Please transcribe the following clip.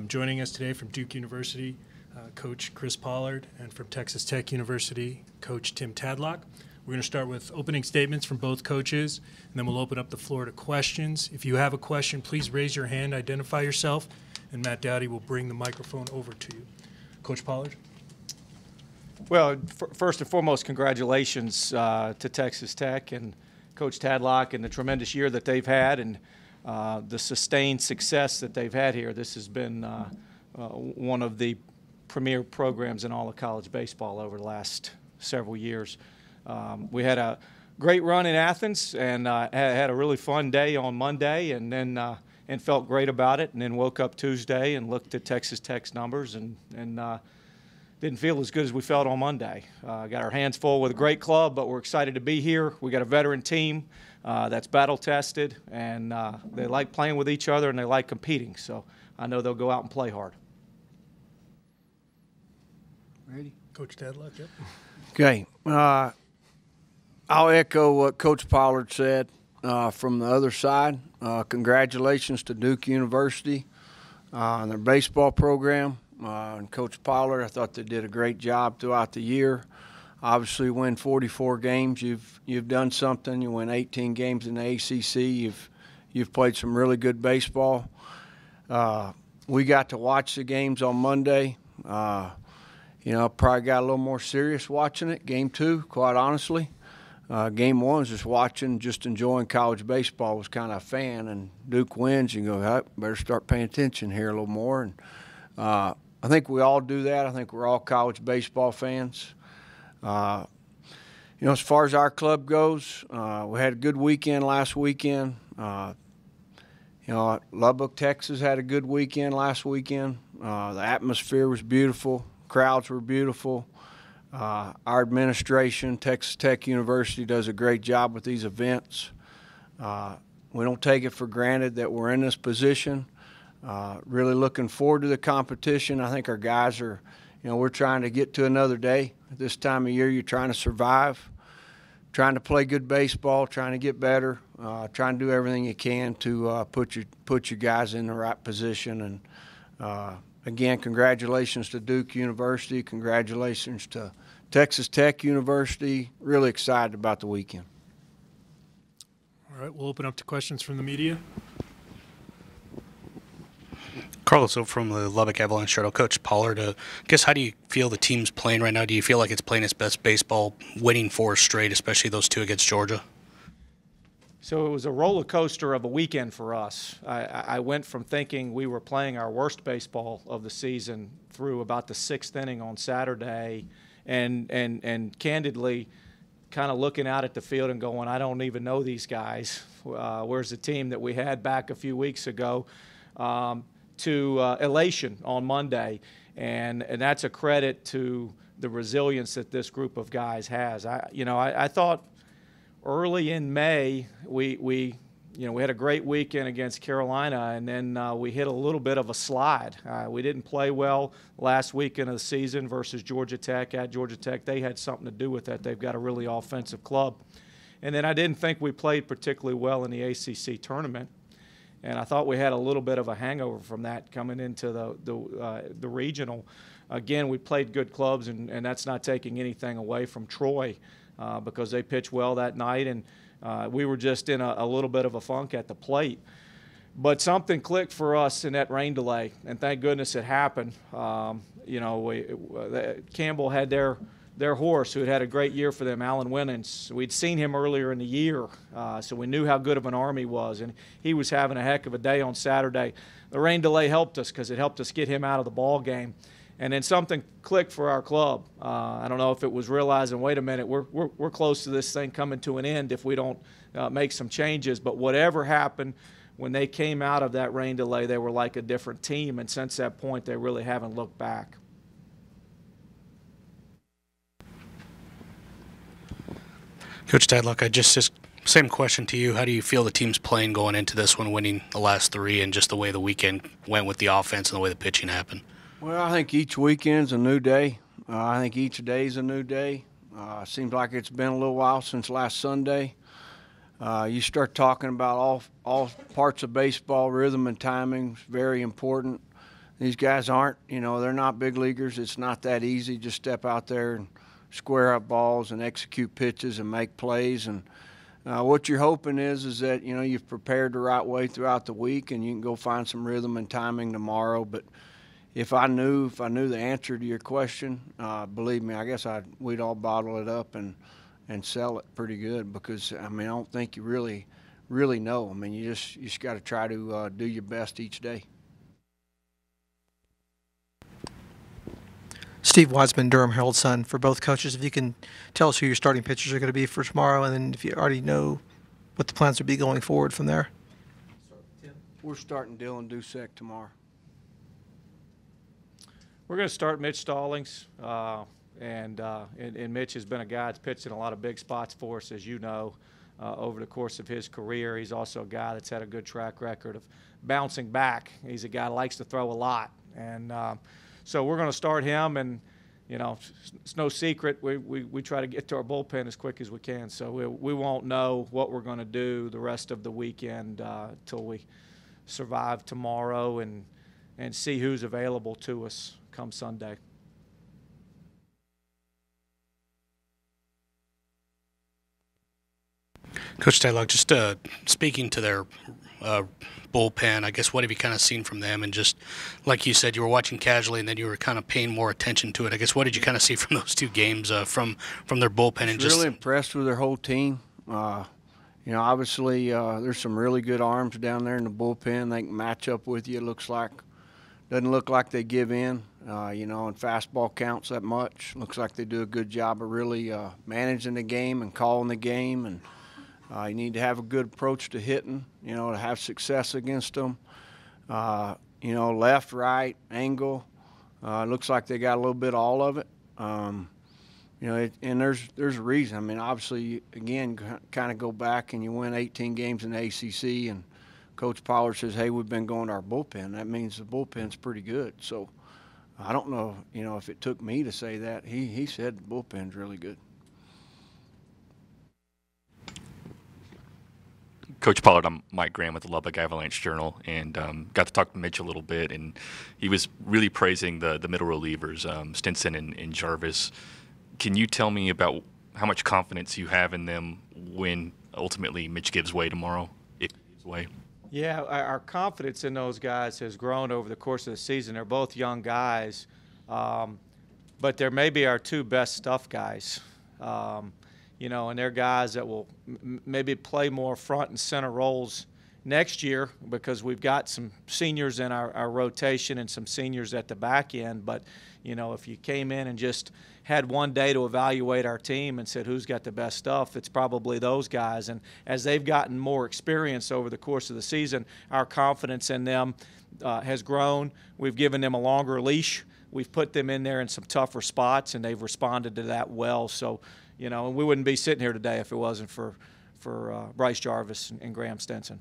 Joining us today from Duke University, Coach Chris Pollard, and from Texas Tech University, Coach Tim Tadlock. We're going to start with opening statements from both coaches, and then we'll open up the floor to questions. If you have a question, please raise your hand, identify yourself, and Matt Dowdy will bring the microphone over to you. Coach Pollard. Well, first and foremost, congratulations to Texas Tech and Coach Tadlock and the tremendous year that they've had and the sustained success that they've had here. This has been one of the premier programs in all of college baseball over the last several years. We had a great run in Athens and had a really fun day on Monday, and then and felt great about it, and then woke up Tuesday and looked at Texas Tech's numbers and didn't feel as good as we felt on Monday. Got our hands full with a great club, but we're excited to be here. We got a veteran team that's battle-tested, and they like playing with each other and they like competing. So I know they'll go out and play hard. Ready? Coach Tadlock, yep. Okay. I'll echo what Coach Pollard said from the other side. Congratulations to Duke University on their baseball program. And Coach Pollard, I thought they did a great job throughout the year. Obviously, win 44 games. You've done something. You win 18 games in the ACC. You've played some really good baseball. We got to watch the games on Monday. You know, probably got a little more serious watching it. Game 2, quite honestly. Game 1 was just watching, just enjoying college baseball. Was kind of a fan, and Duke wins. You go, oh, better start paying attention here a little more. And I think we all do that. I think we're all college baseball fans. You know, as far as our club goes, we had a good weekend last weekend. You know, Lubbock, Texas had a good weekend last weekend. The atmosphere was beautiful. Crowds were beautiful. Our administration, Texas Tech University, does a great job with these events. We don't take it for granted that we're in this position. Really looking forward to the competition. I think our guys are, you know, we're trying to get to another day. At this time of year, you're trying to survive, trying to play good baseball, trying to get better, trying to do everything you can to put your guys in the right position. And again, congratulations to Duke University. Congratulations to Texas Tech University. Really excited about the weekend. All right, we'll open up to questions from the media. Carlos from the Lubbock Avalanche Shuttle. Coach Pollard, I guess, how do you feel the team's playing right now? Do you feel like it's playing its best baseball, winning 4 straight, especially those 2 against Georgia? So it was a roller coaster of a weekend for us. I went from thinking we were playing our worst baseball of the season through about the 6th inning on Saturday, and candidly kind of looking out at the field and going, I don't even know these guys. Where's the team that we had back a few weeks ago? To elation on Monday, and that's a credit to the resilience that this group of guys has. I thought early in May we had a great weekend against Carolina, and then we hit a little bit of a slide. We didn't play well last weekend of the season versus Georgia Tech. At Georgia Tech, they had something to do with that. They've got a really offensive club. And then I didn't think we played particularly well in the ACC tournament. And I thought we had a little bit of a hangover from that coming into the regional. Again, we played good clubs, and that's not taking anything away from Troy because they pitched well that night, and we were just in a little bit of a funk at the plate. But something clicked for us in that rain delay, and thank goodness it happened. Campbell had their horse, who had a great year for them, Alan Winans. We'd seen him earlier in the year, so we knew how good of an arm he was, and he was having a heck of a day on Saturday. The rain delay helped us because it helped us get him out of the ball game. And then something clicked for our club. I don't know if it was realizing, wait a minute, we're close to this thing coming to an end if we don't make some changes. But whatever happened, when they came out of that rain delay, they were like a different team, and since that point, they really haven't looked back. Coach Tadlock, just same question to you. How do you feel the team's playing going into this one, winning the last 3, and just the way the weekend went with the offense and the way the pitching happened? Well, I think each weekend's a new day. I think each day's a new day. Seems like it's been a little while since last Sunday. You start talking about all parts of baseball, rhythm and timing is very important. These guys aren't, they're not big leaguers. It's not that easy. Just step out there and square up balls and execute pitches and make plays. And what you're hoping is that, you've prepared the right way throughout the week and you can go find some rhythm and timing tomorrow. But if I knew the answer to your question, believe me, I guess we'd all bottle it up and sell it pretty good because, I don't think you really know. You just got to try to do your best each day. Steve Wiseman, Durham Herald-Sun. For both coaches, if you can tell us who your starting pitchers are going to be for tomorrow, and then if you already know what the plans would be going forward from there. We're starting Dylan Dusek tomorrow. We're going to start Mitch Stallings, and Mitch has been a guy that's pitched in a lot of big spots for us, as you know, over the course of his career. He's also a guy that's had a good track record of bouncing back. He's a guy that likes to throw a lot, and so we're going to start him, and it's no secret we try to get to our bullpen as quick as we can. So we won't know what we're going to do the rest of the weekend till we survive tomorrow and see who's available to us come Sunday. Coach Tadlock, just speaking to their bullpen, I guess what have you kind of seen from them? And just like you said, you were watching casually and then you were kind of paying more attention to it. I guess what did you kind of see from those two games from their bullpen? And really impressed with their whole team. Obviously there's some really good arms down there in the bullpen. They can match up with you. Doesn't look like they give in, and fastball counts that much. Looks like they do a good job of really managing the game and calling the game. And you need to have a good approach to hitting, to have success against them. Left, right, angle. Looks like they got a little bit of all of it. And there's a reason. Obviously, again, kind of go back and you win 18 games in the ACC, and Coach Pollard says, hey, we've been going to our bullpen. That means the bullpen's pretty good. So I don't know, if it took me to say that. He said the bullpen's really good. Coach Pollard, I'm Mike Graham with the Lubbock Avalanche Journal, and got to talk to Mitch a little bit, and he was really praising the middle relievers, Stinson and Jarvis. Can you tell me about how much confidence you have in them when ultimately Mitch gives way tomorrow, if he gives way? Yeah, our confidence in those guys has grown over the course of the season. They're both young guys, but they're maybe our two best stuff guys. And they're guys that will maybe play more front and center roles next year because we've got some seniors in our rotation and some seniors at the back end. But, if you came in and just had one day to evaluate our team and said who's got the best stuff, it's probably those guys. And as they've gotten more experience over the course of the season, our confidence in them has grown. We've given them a longer leash. We've put them in there in some tougher spots, and they've responded to that well. So, and we wouldn't be sitting here today if it wasn't for Bryce Jarvis and Graham Stinson.